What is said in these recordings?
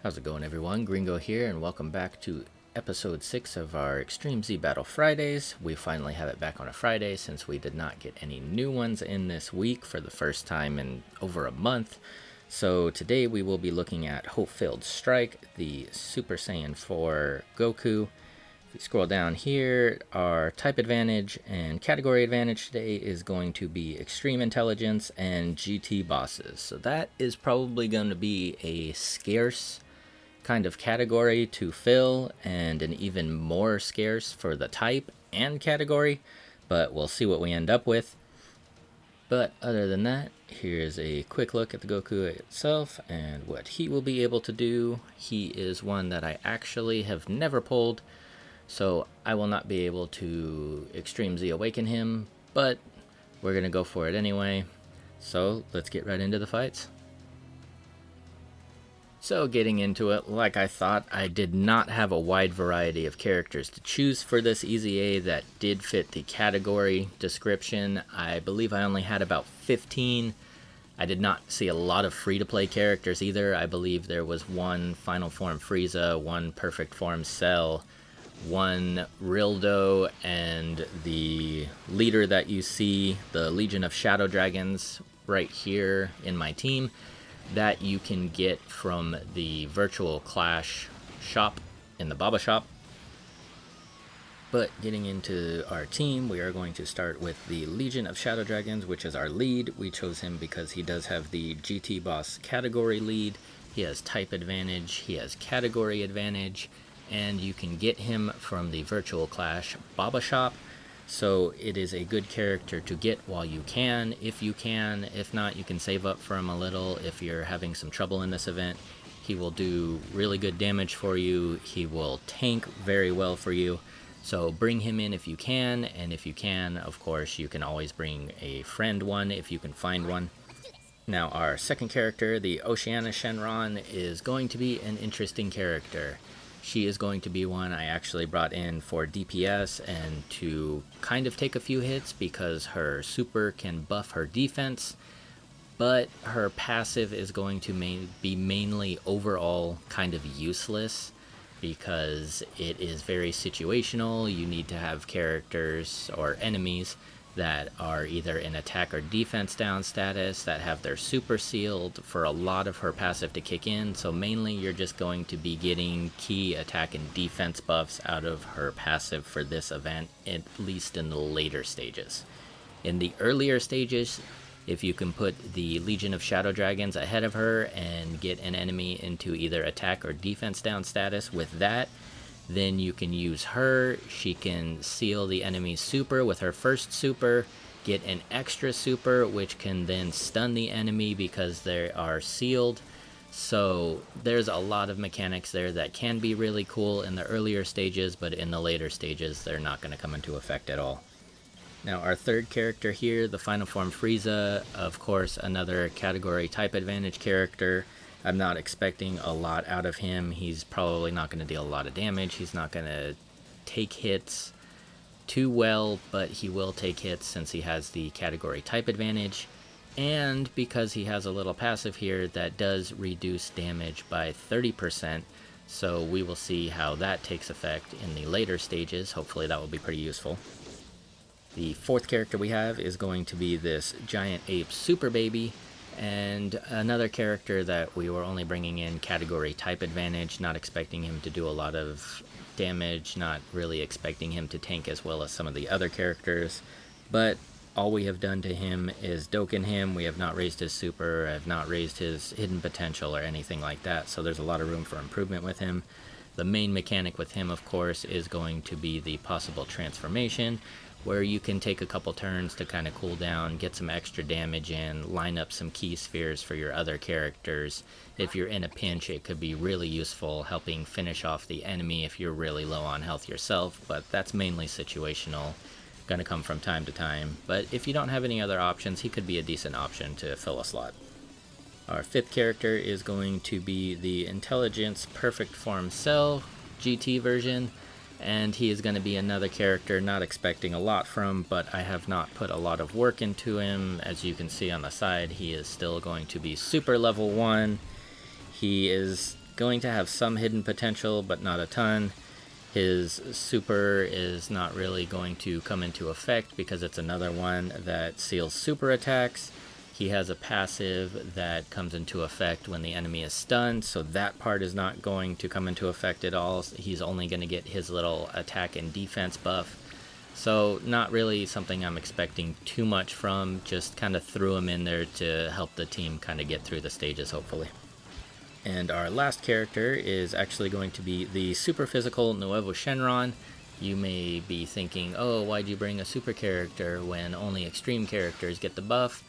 How's it going, everyone? Gringo here, and welcome back to episode 6 of our Extreme Z Battle Fridays. We finally have it back on a Friday since we did not get any new ones in this week for the first time in over a month. So today we will be looking at Hope-Filled Strike, the Super Saiyan 4 Goku. If you scroll down here, our type advantage and category advantage today is going to be Extreme Intelligence and GT bosses. So that is probably going to be a scarce kind of category to fill, and an even more scarce for the type and category, but we'll see what we end up with. But other than that, here's a quick look at the Goku itself and what he will be able to do. He is one that I actually have never pulled, so I will not be able to Extreme Z Awaken him, but we're gonna go for it anyway. So let's get right into the fights. So getting into it, like I thought, I did not have a wide variety of characters to choose for this EZA that did fit the category description. I believe I only had about 15. I did not see a lot of free-to-play characters either. I believe there was one Final Form Frieza, one Perfect Form Cell, one Rildo, and the leader that you see, the Legion of Shadow Dragons, right here in my team, that you can get from the Virtual Clash shop in the Baba shop. But getting into our team, we are going to start with the Legion of Shadow Dragons, which is our lead. We chose him because he does have the GT boss category lead. He has type advantage, he has category advantage, and you can get him from the Virtual Clash Baba shop. So it is a good character to get while you can, if you can. If not, you can save up for him a little if you're having some trouble in this event. He will do really good damage for you. He will tank very well for you. So bring him in if you can, and if you can, of course, you can always bring a friend one if you can find one. Now, our second character, the Oceana Shenron, is going to be an interesting character. She is going to be one I actually brought in for DPS and to kind of take a few hits because her super can buff her defense, but her passive is going to be mainly overall kind of useless because it is very situational. You need to have characters or enemies that are either in attack or defense down status, that have their super sealed for a lot of her passive to kick in. So mainly you're just going to be getting key attack and defense buffs out of her passive for this event, at least in the later stages. In the earlier stages, if you can put the Legion of Shadow Dragons ahead of her and get an enemy into either attack or defense down status with that, then you can use her. She can seal the enemy's super with her first super, get an extra super which can then stun the enemy because they are sealed. So there's a lot of mechanics there that can be really cool in the earlier stages, but in the later stages they're not going to come into effect at all. Now, our third character here, the Final Form Frieza, of course another category type advantage character. I'm not expecting a lot out of him. He's probably not going to deal a lot of damage. He's not going to take hits too well, but he will take hits since he has the category type advantage. And because he has a little passive here that does reduce damage by 30%. So we will see how that takes effect in the later stages. Hopefully that will be pretty useful. The fourth character we have is going to be this Giant Ape Super Baby. And another character that we were only bringing in category type advantage, not expecting him to do a lot of damage, not really expecting him to tank as well as some of the other characters. But all we have done to him is Doken him. We have not raised his super, have not raised his hidden potential or anything like that, so there's a lot of room for improvement with him. The main mechanic with him, of course, is going to be the possible transformation, where you can take a couple turns to kind of cool down, get some extra damage in, line up some key spheres for your other characters. If you're in a pinch, it could be really useful, helping finish off the enemy if you're really low on health yourself, but that's mainly situational, going to come from time to time. But if you don't have any other options, he could be a decent option to fill a slot. Our fifth character is going to be the Intelligence Perfect Form Cell GT version. And he is going to be another character not expecting a lot from, but I have not put a lot of work into him. As you can see on the side, he is still going to be super level 1. He is going to have some hidden potential, but not a ton. His super is not really going to come into effect because it's another one that seals super attacks. He has a passive that comes into effect when the enemy is stunned, so that part is not going to come into effect at all. He's only going to get his little attack and defense buff. So not really something I'm expecting too much from, just kind of threw him in there to help the team kind of get through the stages, hopefully. And our last character is actually going to be the super physical Nuevo Shenron. You may be thinking, oh, why'd you bring a super character when only extreme characters get the buff?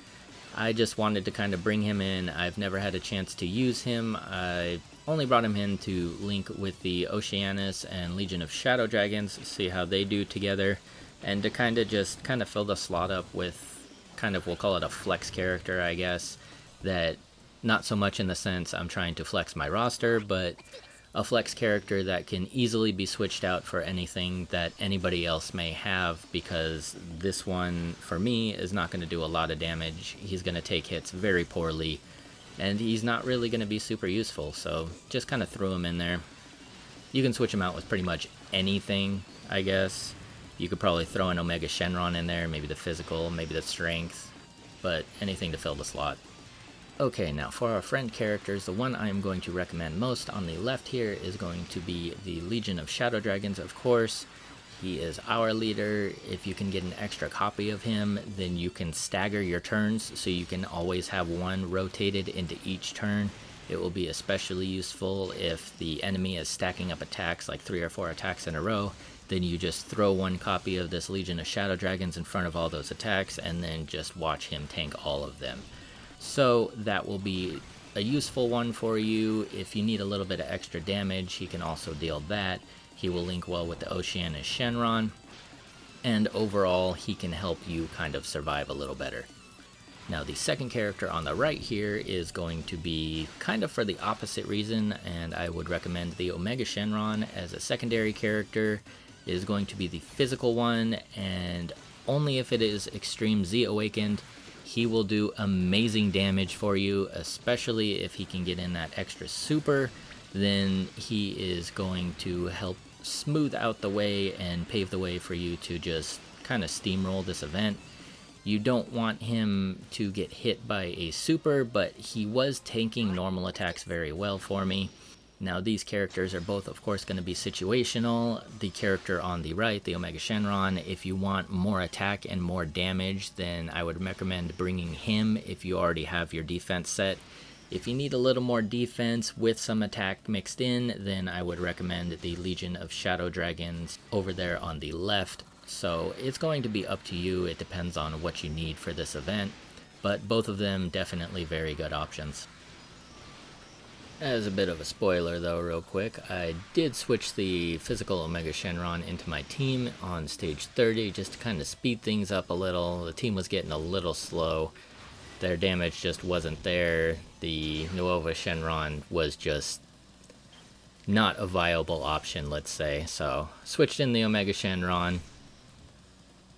I just wanted to kind of bring him in. I've never had a chance to use him. I only brought him in to link with the Oceanus and Legion of Shadow Dragons, see how they do together, and to kind of fill the slot up with kind of, we'll call it a flex character, I guess, that not so much in the sense I'm trying to flex my roster, but a flex character that can easily be switched out for anything that anybody else may have, because this one, for me, is not going to do a lot of damage. He's going to take hits very poorly, and he's not really going to be super useful, so just kind of threw him in there. You can switch him out with pretty much anything, I guess. You could probably throw an Omega Shenron in there, maybe the physical, maybe the strength, but anything to fill the slot. Okay, now for our friend characters, the one I am going to recommend most on the left here is going to be the Legion of Shadow Dragons, of course. He is our leader. If you can get an extra copy of him, then you can stagger your turns, so you can always have one rotated into each turn. It will be especially useful if the enemy is stacking up attacks, like 3 or 4 attacks in a row. Then you just throw one copy of this Legion of Shadow Dragons in front of all those attacks, and then just watch him tank all of them. So that will be a useful one for you. If you need a little bit of extra damage, he can also deal that. He will link well with the Oceanus Shenron, and overall he can help you kind of survive a little better. Now the second character on the right here is going to be kind of for the opposite reason, and I would recommend the Omega Shenron as a secondary character. It is going to be the physical one, and only if it is Extreme Z Awakened. He will do amazing damage for you, especially if he can get in that extra super. Then he is going to help smooth out the way and pave the way for you to just kind of steamroll this event. You don't want him to get hit by a super, but he was tanking normal attacks very well for me. Now these characters are both, of course, going to be situational. The character on the right, the Omega Shenron, if you want more attack and more damage, then I would recommend bringing him if you already have your defense set. If you need a little more defense with some attack mixed in, then I would recommend the Legion of Shadow Dragons over there on the left. So it's going to be up to you. It depends on what you need for this event, but both of them definitely very good options. As a bit of a spoiler though, real quick, I did switch the physical Omega Shenron into my team on stage 30 just to kind of speed things up a little. The team was getting a little slow. Their damage just wasn't there. The Nuevo Shenron was just not a viable option, let's say. So, switched in the Omega Shenron.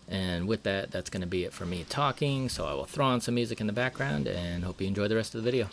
And with that, that's going to be it for me talking. So I will throw on some music in the background and hope you enjoy the rest of the video.